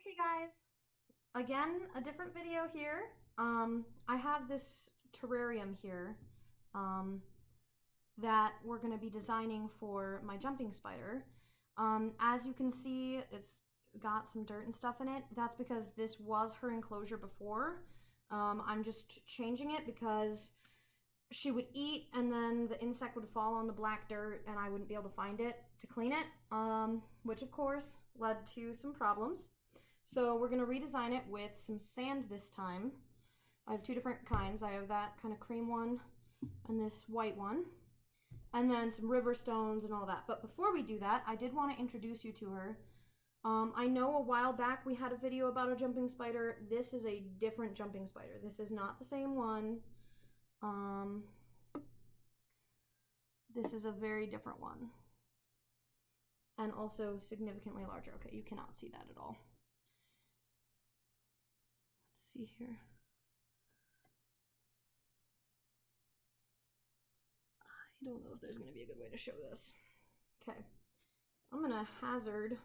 Okay guys, again, a different video here. I have this terrarium here that we're going to be designing for my jumping spider. As you can see, it's got some dirt and stuff in it. That's because this was her enclosure before. I'm just changing it because she would eat and then the insect would fall on the black dirt and I wouldn't be able to find it to clean it, which of course led to some problems. So we're going to redesign it with some sand this time. I have two different kinds. I have that kind of cream one and this white one. And then some river stones and all that. But before we do that, I did want to introduce you to her. I know a while back we had a video about a jumping spider. This is a different jumping spider. This is not the same one. This is a very different one. And also significantly larger. Okay, you cannot see that at all. Let's see here. I don't know if there's going to be a good way to show this. Okay, I'm going to hazard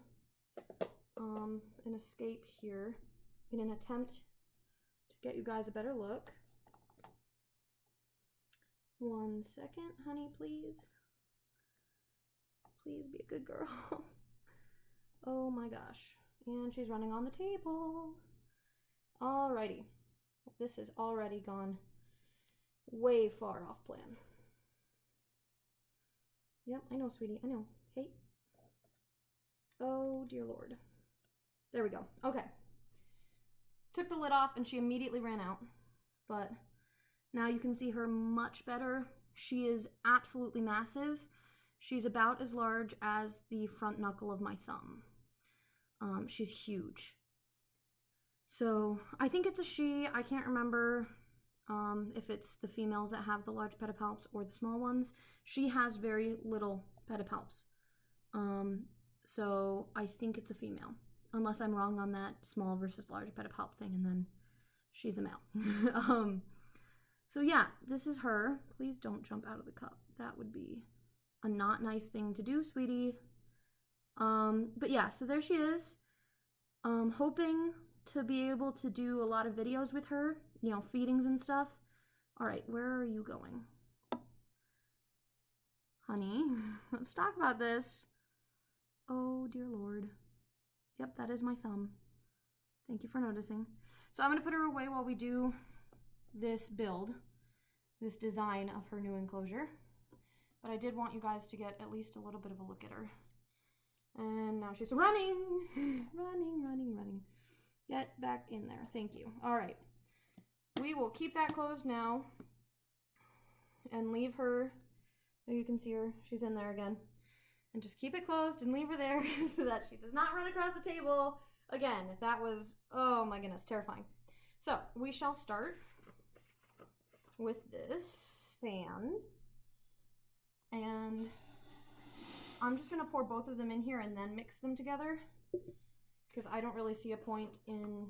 an escape here in an attempt to get you guys a better look. 1 second, honey, please. Please be a good girl. Oh my gosh. And she's running on the table. Alrighty. This has already gone way far off plan. Yep, I know, sweetie. I know. Hey. Oh, dear Lord. There we go. Okay. Took the lid off and she immediately ran out. But now you can see her much better. She is absolutely massive. She's about as large as the front knuckle of my thumb. She's huge. So I think it's a she. I can't remember if it's the females that have the large pedipalps or the small ones. She has very little pedipalps. So I think it's a female. Unless I'm wrong on that small versus large pedipalp thing, and then she's a male. So yeah, this is her. Please don't jump out of the cup. That would be a not nice thing to do, sweetie. But yeah, so there she is. Hoping to be able to do a lot of videos with her, you know, feedings and stuff. All right, where are you going? Honey, let's talk about this. Oh, dear Lord. Yep, that is my thumb. Thank you for noticing. So I'm going to put her away while we do this build, this design of her new enclosure. But I did want you guys to get at least a little bit of a look at her. And now she's running, running. Get back in there. Thank you. All right. We will keep that closed now and leave her. There you can see her. She's in there again. And just keep it closed and leave her there so that she does not run across the table again. That was, oh my goodness, terrifying. So we shall start with this sand. And I'm just going to pour both of them in here and then mix them together, because I don't really see a point in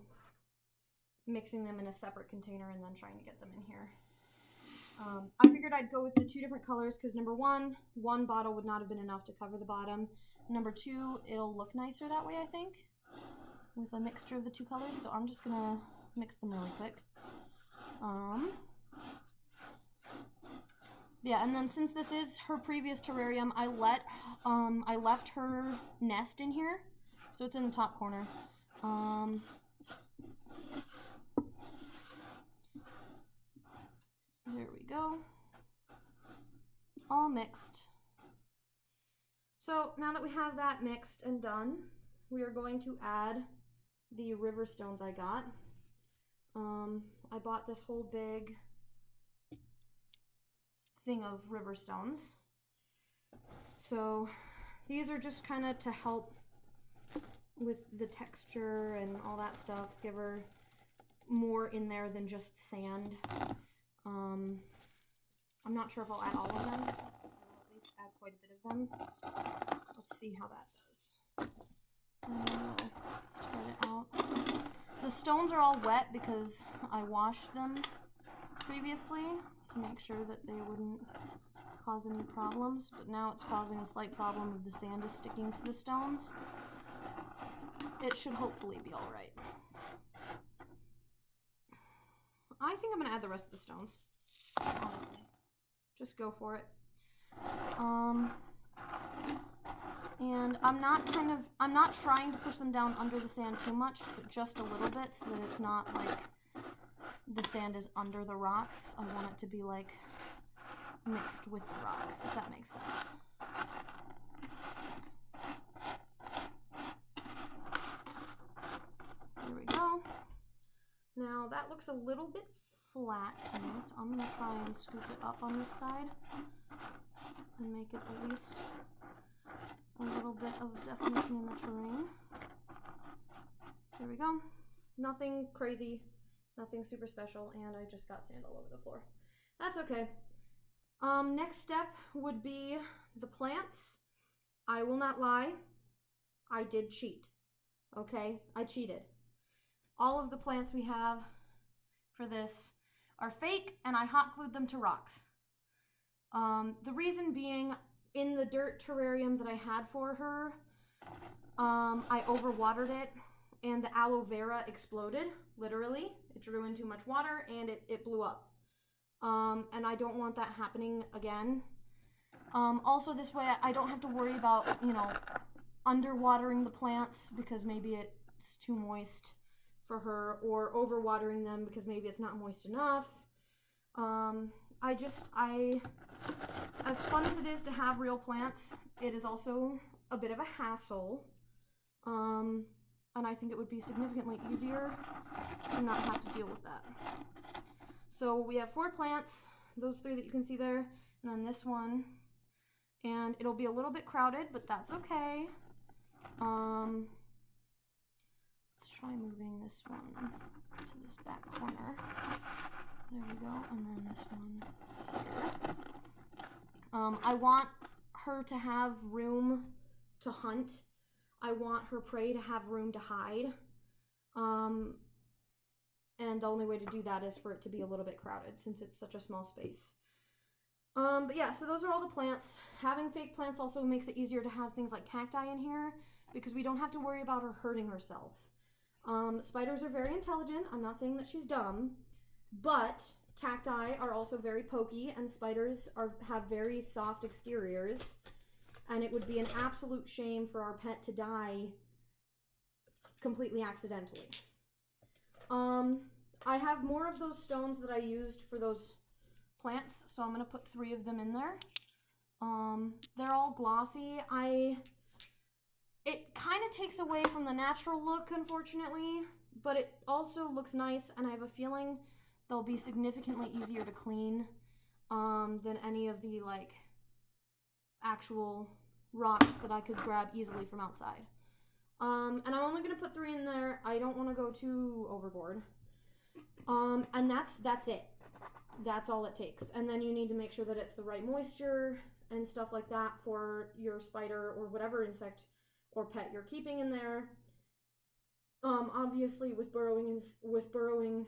mixing them in a separate container and then trying to get them in here. I figured I'd go with the two different colors because number one bottle would not have been enough to cover the bottom. Number two, it'll look nicer that way, I think, with a mixture of the two colors. So I'm just going to mix them really quick. Yeah, and then since this is her previous terrarium, I left her nest in here, so it's in the top corner. There we go. All mixed. So now that we have that mixed and done, we are going to add the river stones I got. I bought this whole big thing of river stones. So these are just kind of to help with the texture and all that stuff, give her more in there than just sand. I'm not sure if I'll add all of them. I will at least add quite a bit of them. Let's see how that does. Spread it out. The stones are all wet because I washed them previously to make sure that they wouldn't cause any problems, but now it's causing a slight problem of the sand is sticking to the stones. it should hopefully be all right. I think I'm gonna add the rest of the stones, honestly. Just go for it. And I'm not trying to push them down under the sand too much, but just a little bit so that it's not like the sand is under the rocks. I want it to be like mixed with the rocks, if that makes sense. There we go. Now that looks a little bit flat to me, so I'm gonna try and scoop it up on this side and make it at least a little bit of definition in the terrain. There we go. Nothing crazy, nothing super special, and I just got sand all over the floor. That's okay. Next step would be the plants. I will not lie, I did cheat. Okay, I cheated. All of the plants we have for this are fake, and I hot glued them to rocks. The reason being, in the dirt terrarium that I had for her, I overwatered it, and the aloe vera exploded, literally. It drew in too much water, and it blew up. And I don't want that happening again. Also, this way I don't have to worry about, underwatering the plants because maybe it's too moist for her, or overwatering them because maybe it's not moist enough. As fun as it is to have real plants, it is also a bit of a hassle. And I think it would be significantly easier to not have to deal with that. So we have 4 plants, those 3 that you can see there, and then this one. And it'll be a little bit crowded, but that's okay. Let's try moving this one to this back corner. There we go, and then this one here. I want her to have room to hunt. I want her prey to have room to hide. And the only way to do that is for it to be a little bit crowded since it's such a small space. But yeah, so those are all the plants. Having fake plants also makes it easier to have things like cacti in here because we don't have to worry about her hurting herself. Spiders are very intelligent. I'm not saying that she's dumb, but cacti are also very pokey, and spiders have very soft exteriors, and it would be an absolute shame for our pet to die completely accidentally. I have more of those stones that I used for those plants, so I'm going to put 3 of them in there. They're all glossy. It kind of takes away from the natural look, unfortunately, but it also looks nice, and I have a feeling they'll be significantly easier to clean than any of the actual rocks that I could grab easily from outside. And I'm only going to put 3 in there. I don't want to go too overboard. And that's it. That's all it takes. And then you need to make sure that it's the right moisture and stuff like that for your spider or whatever insect or pet you're keeping in there. Obviously with burrowing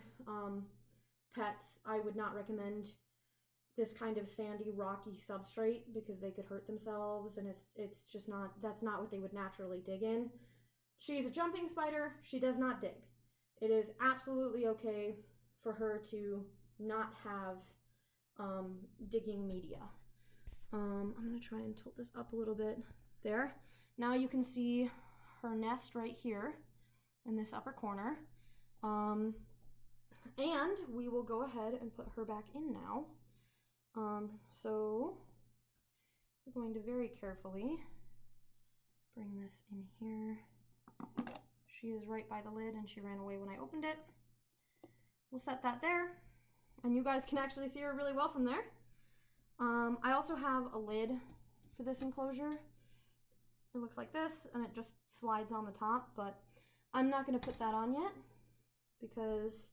pets, I would not recommend this kind of sandy, rocky substrate because they could hurt themselves, and it's just not, that's not what they would naturally dig in. She's a jumping spider. She does not dig. It is absolutely okay for her to not have digging media. I'm going to try and tilt this up a little bit. There. Now you can see her nest right here in this upper corner. And we will go ahead and put her back in now. So we're going to very carefully bring this in here. She is right by the lid and she ran away when I opened it. We'll set that there, and you guys can actually see her really well from there. I also have a lid for this enclosure. It looks like this, and it just slides on the top, but I'm not going to put that on yet because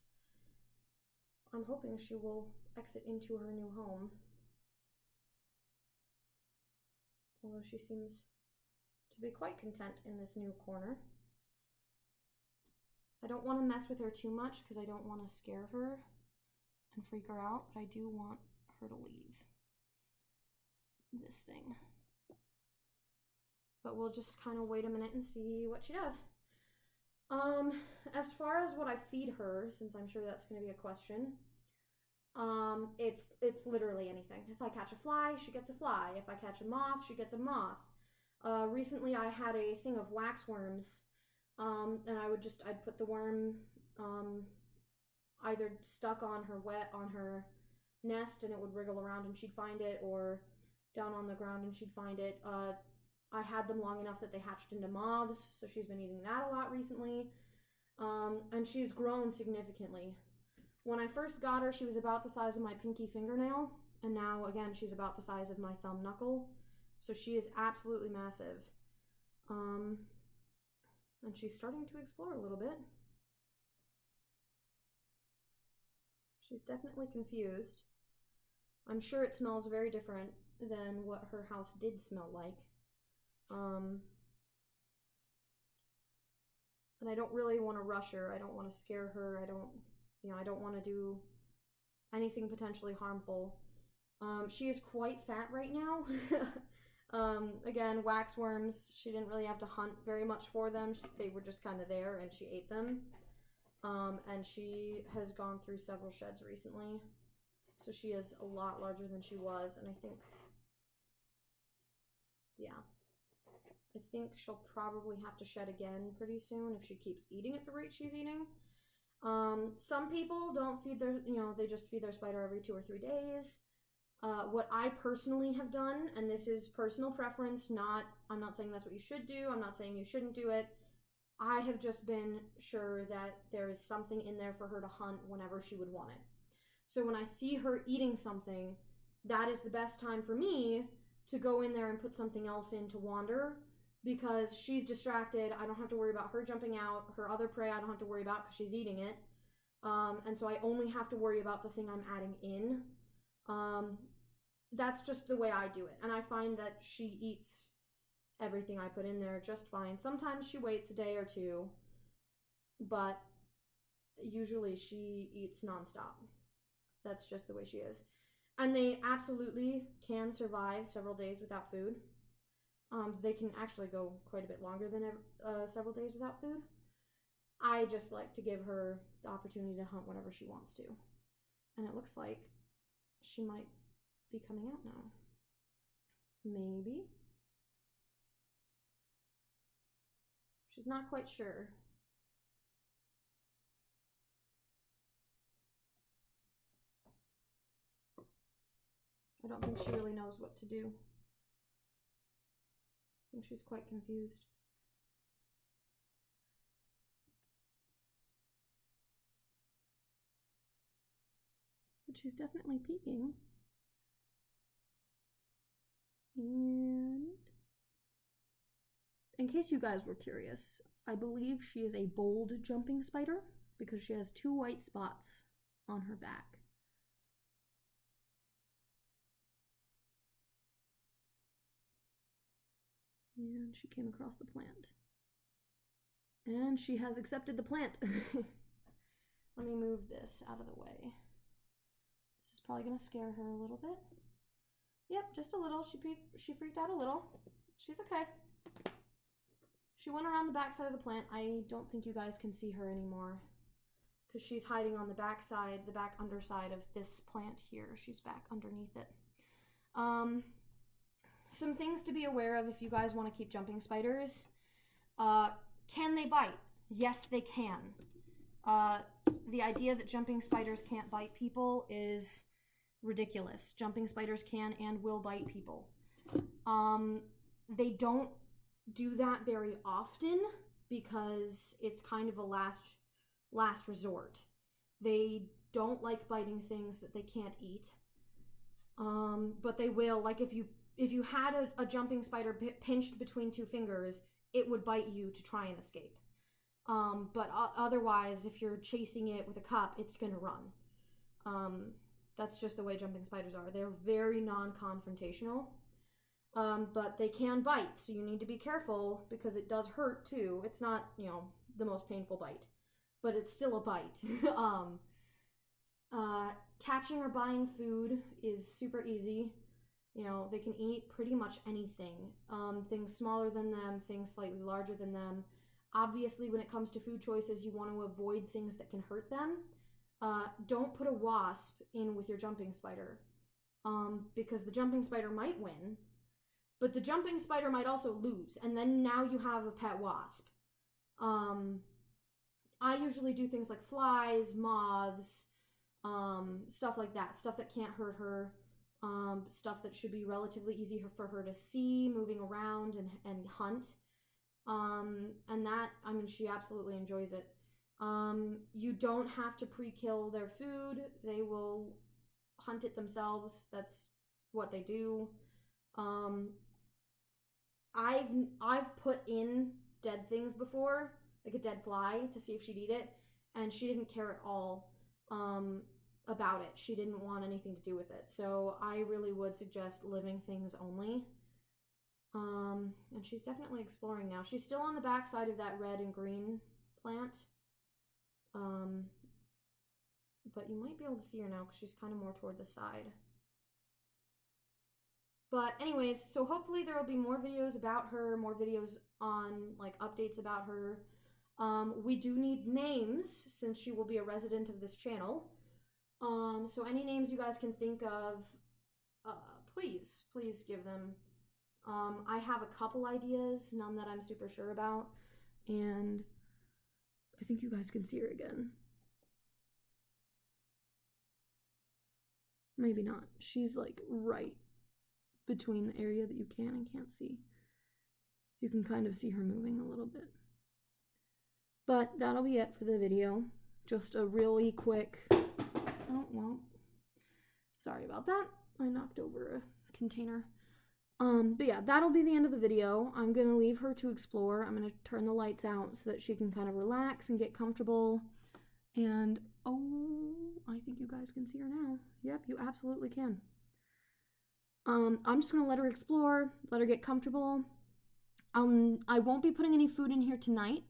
I'm hoping she will exit into her new home. Although she seems to be quite content in this new corner. I don't want to mess with her too much because I don't want to scare her and freak her out, but I do want her to leave this thing. But we'll just kind of wait a minute and see what she does. As far as what I feed her, since I'm sure that's going to be a question, it's literally anything. If I catch a fly, she gets a fly. If I catch a moth, she gets a moth. Recently I had a thing of wax worms, and I'd put the worm, either stuck on her nest and it would wriggle around and she'd find it, or down on the ground and she'd find it. I had them long enough that they hatched into moths, so she's been eating that a lot recently. And she's grown significantly. When I first got her, she was about the size of my pinky fingernail, and now, again, she's about the size of my thumb knuckle. So she is absolutely massive. And she's starting to explore a little bit. She's definitely confused. I'm sure it smells very different than what her house did smell like. And I don't really want to rush her. I don't want to scare her. I don't want to do anything potentially harmful. She is quite fat right now. Again, wax worms, she didn't really have to hunt very much for them. They were just kind of there and she ate them. And she has gone through several sheds recently. So she is a lot larger than she was, and I think she'll probably have to shed again pretty soon if she keeps eating at the rate she's eating. Some people don't feed their, they just feed their spider every 2 or 3 days. What I personally have done, and this is personal preference, I'm not saying that's what you should do, I'm not saying you shouldn't do it. I have just been sure that there is something in there for her to hunt whenever she would want it. So when I see her eating something, that is the best time for me to go in there and put something else in to wander, because she's distracted. I don't have to worry about her jumping out. Her other prey I don't have to worry about because she's eating it. And so I only have to worry about the thing I'm adding in. That's just the way I do it. And I find that she eats everything I put in there just fine. Sometimes she waits a day or two, but usually she eats nonstop. That's just the way she is. And they absolutely can survive several days without food. They can actually go quite a bit longer than several days without food. I just like to give her the opportunity to hunt whenever she wants to. And it looks like she might be coming out now. Maybe. She's not quite sure. I don't think she really knows what to do. I think she's quite confused. But she's definitely peeking. And in case you guys were curious, I believe she is a bold jumping spider because she has 2 white spots on her back. And she came across the plant. And she has accepted the plant. Let me move this out of the way. This is probably going to scare her a little bit. Yep, just a little. She freaked out a little. She's okay. She went around the back side of the plant. I don't think you guys can see her anymore because she's hiding on the back side, the back underside of this plant here. She's back underneath it. Some things to be aware of if you guys want to keep jumping spiders. Can they bite? Yes, they can. The idea that jumping spiders can't bite people is ridiculous. Jumping spiders can and will bite people. They don't do that very often because it's kind of a last resort. They don't like biting things that they can't eat. But they will, like if you had a jumping spider pinched between 2 fingers, it would bite you to try and escape. But otherwise, if you're chasing it with a cup, it's gonna run. That's just the way jumping spiders are. They're very non-confrontational, but they can bite, so you need to be careful because it does hurt too. It's not, the most painful bite, but it's still a bite. Catching or buying food is super easy. They can eat pretty much anything. Things smaller than them, things slightly larger than them. Obviously, when it comes to food choices, you want to avoid things that can hurt them. Don't put a wasp in with your jumping spider, because the jumping spider might win, but the jumping spider might also lose, and then now you have a pet wasp. I usually do things like flies, moths, stuff like that, stuff that can't hurt her, stuff that should be relatively easy for her to see, moving around and hunt. And that, I mean, she absolutely enjoys it. You don't have to pre-kill their food. They will hunt it themselves. That's what they do. I've put in dead things before, like a dead fly, to see if she'd eat it, and she didn't care at all about it. She didn't want anything to do with it. So I really would suggest living things only. And she's definitely exploring now. She's still on the back side of that red and green plant. But you might be able to see her now because she's kind of more toward the side. But anyways, so hopefully there will be more videos about her, more videos on like updates about her. We do need names since she will be a resident of this channel. So any names you guys can think of, please give them. I have a couple ideas, none that I'm super sure about, and I think you guys can see her again. Maybe not. She's like right between the area that you can and can't see. You can kind of see her moving a little bit. But that'll be it for the video. Just a really quick, oh, well, sorry about that. I knocked over a container. But yeah, that'll be the end of the video. I'm gonna leave her to explore. I'm gonna turn the lights out so that she can kind of relax and get comfortable. And, oh, I think you guys can see her now. Yep, you absolutely can. I'm just gonna let her explore, let her get comfortable. I won't be putting any food in here tonight,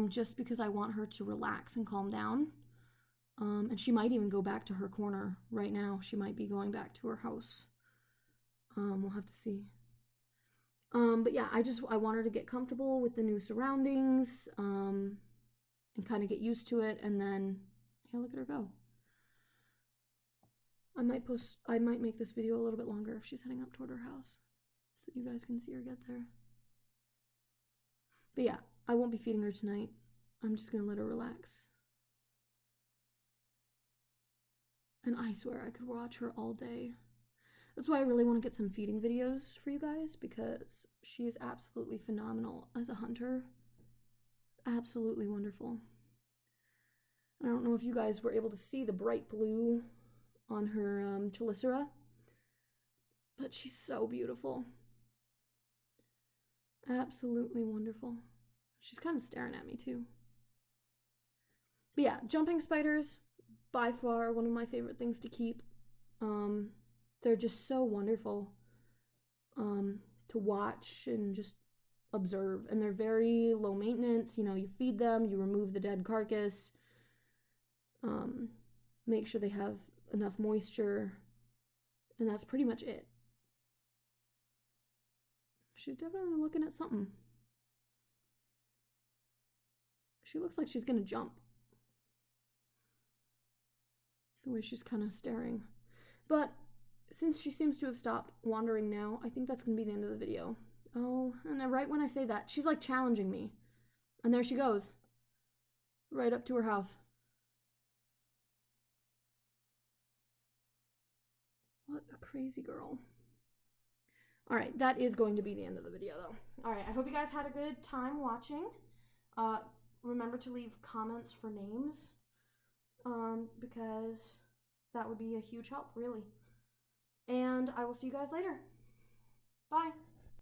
just because I want her to relax and calm down. And she might even go back to her corner right now. She might be going back to her house. We'll have to see. But yeah, I want her to get comfortable with the new surroundings, and kind of get used to it, and then, yeah, look at her go. I might make this video a little bit longer if she's heading up toward her house, so that you guys can see her get there. But yeah, I won't be feeding her tonight. I'm just gonna let her relax. And I swear I could watch her all day. That's why I really want to get some feeding videos for you guys, because she is absolutely phenomenal as a hunter. Absolutely wonderful. I don't know if you guys were able to see the bright blue on her chelicera, but she's so beautiful. Absolutely wonderful. She's kind of staring at me too. But yeah, jumping spiders, by far one of my favorite things to keep. They're just so wonderful to watch and just observe. And they're very low maintenance. You know, you feed them, you remove the dead carcass, make sure they have enough moisture, and that's pretty much it. She's definitely looking at something. She looks like she's gonna jump. The way she's kind of staring. But since she seems to have stopped wandering now, I think that's gonna be the end of the video. Oh, and then right when I say that, she's like challenging me. And there she goes. Right up to her house. What a crazy girl. Alright, that is going to be the end of the video though. Alright, I hope you guys had a good time watching. Remember to leave comments for names, because that would be a huge help, really. And I will see you guys later. Bye.